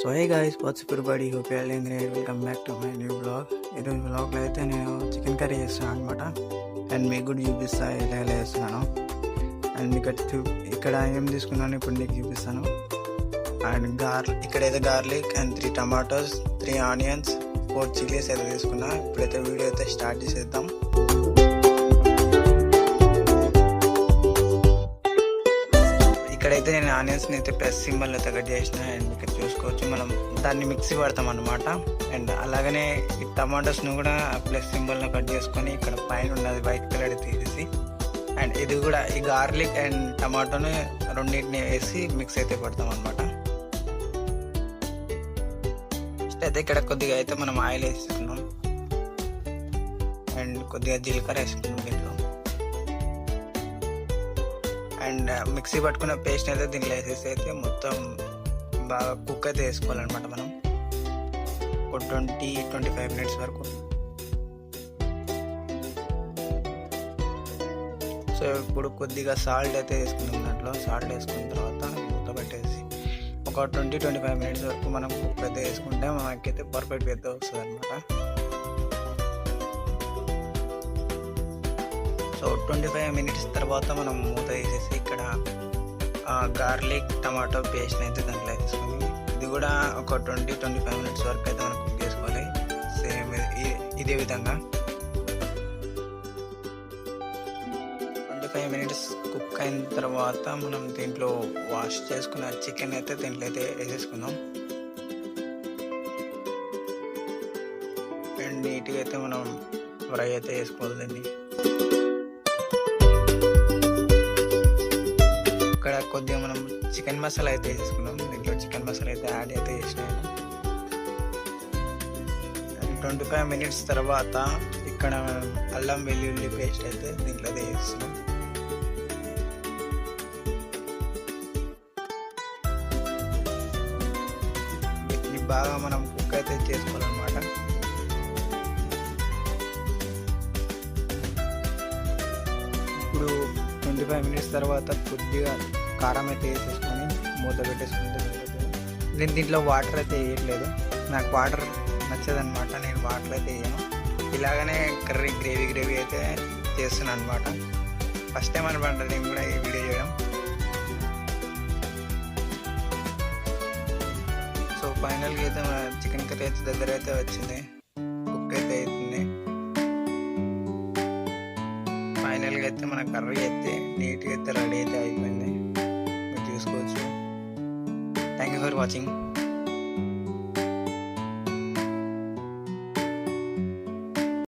So hey guys, what's up everybody, hope you are doing great. Welcome back to my new blog. ఈరోజు బ్లాగ్లో అయితే నేను chicken curry చేస్తున్నాను అనమాట. And మీకు కూడా చూపిస్తా ఎలా ఎలా చేస్తున్నాను. అండ్ ఇక్కడ ఏం తీసుకున్నాను ఇప్పుడు నీకు చూపిస్తాను. అండ్ ఇక్కడైతే garlic and 3 tomatoes, 3 onions, 4 chillies అయితే తీసుకున్నా. ఇప్పుడైతే వీడియో అయితే స్టార్ట్ చేసేద్దాం. ఇక్కడైతే నేను ఆనియన్స్ని అయితే ప్లస్ సింబల్ అయితే కట్ చేసిన. అండ్ ఇక్కడ చూసుకోవచ్చు మనం దాన్ని మిక్సీ పడతాం అనమాట. అండ్ అలాగనే ఈ టమాటోస్ను కూడా ప్లస్ సింబల్ను కట్ చేసుకొని ఇక్కడ పైన ఉన్నది వైట్ కలర్ తీసేసి, అండ్ ఇది కూడా ఈ గార్లిక్ అండ్ టమాటోని రెండింటిని వేసి మిక్స్ అయితే పడతాం అనమాట. అయితే ఇక్కడ కొద్దిగా అయితే మనం ఆయిల్ వేసుకున్నాం అండ్ కొద్దిగా జీలకర్ర వేసుకున్నాం దీంట్లో. అండ్ మిక్సీ పట్టుకున్న పేస్ట్ అయితే దీంట్లో వేసేసి అయితే మొత్తం బాగా కుక్ అయితే వేసుకోవాలన్నమాట మనం ఒక 20-25 మినిట్స్ వరకు. సో ఇప్పుడు కొద్దిగా సాల్ట్ అయితే వేసుకున్నాం. దాంట్లో సాల్ట్ వేసుకున్న తర్వాత మూత పెట్టేసి ఒక 20-25 మినిట్స్ వరకు మనం కుక్ అయితే వేసుకుంటే మనకైతే పర్ఫెక్ట్గా అయితే వస్తుంది అనమాట. సో 25 మినిట్స్ తర్వాత మనం మూత వేసేసి ఇక్కడ గార్లిక్ టమాటో పేస్ట్ అయితే దాంట్లో వేసుకొని ఇది కూడా ఒక 20-25 మినిట్స్ వరకు అయితే మనం కుక్ చేసుకోవాలి. సేమ్ ఇదే విధంగా 25 మినిట్స్ కుక్ అయిన తర్వాత మనం దీంట్లో వాష్ చేసుకున్న చికెన్ అయితే దీంట్లో అయితే వేసేసుకున్నాం. అండ్ నీట్గా అయితే మనం ఫ్రై అయితే వేసుకోవాలి దీన్ని. ఇక్కడ కొద్దిగా మనం చికెన్ మసాలా అయితే వేసుకున్నాం. దీంట్లో చికెన్ మసాలా అయితే యాడ్ అయితే చేసినాను. 25 మినిట్స్ తర్వాత ఇక్కడ అల్లం వెల్లుల్లి పేస్ట్ అయితే దీంట్లో అయితే వేస్తున్నాం. వీటిని బాగా మనం కుక్ అయితే చేసుకోవాలన్నమాట. ఇప్పుడు 25 మినిట్స్ తర్వాత కొద్దిగా కారం అయితే వేసేసుకొని మూత పెట్టేసుకుంటే నేను దీంట్లో వాటర్ అయితే వేయట్లేదు. నాకు వాటర్ నచ్చదనమాట, నేను వాటర్ అయితే వేయను. ఇలాగనే కర్రీ గ్రేవీ అయితే చేస్తున్నాను అనమాట. ఫస్ట్ టైం అనమాట నేను కూడా ఈ వీడియో చేయడం. సో ఫైనల్గా అయితే మన చికెన్ కర్రీ అయితే దగ్గర అయితే వచ్చింది, కుక్ అయితే అవుతుంది. ఫైనల్గా అయితే మన కర్రీ అయితే నీట్గా అయితే రెడీ అయితే అయిపోయింది. మీరు చూసుకోవచ్చు. Thank you for watching.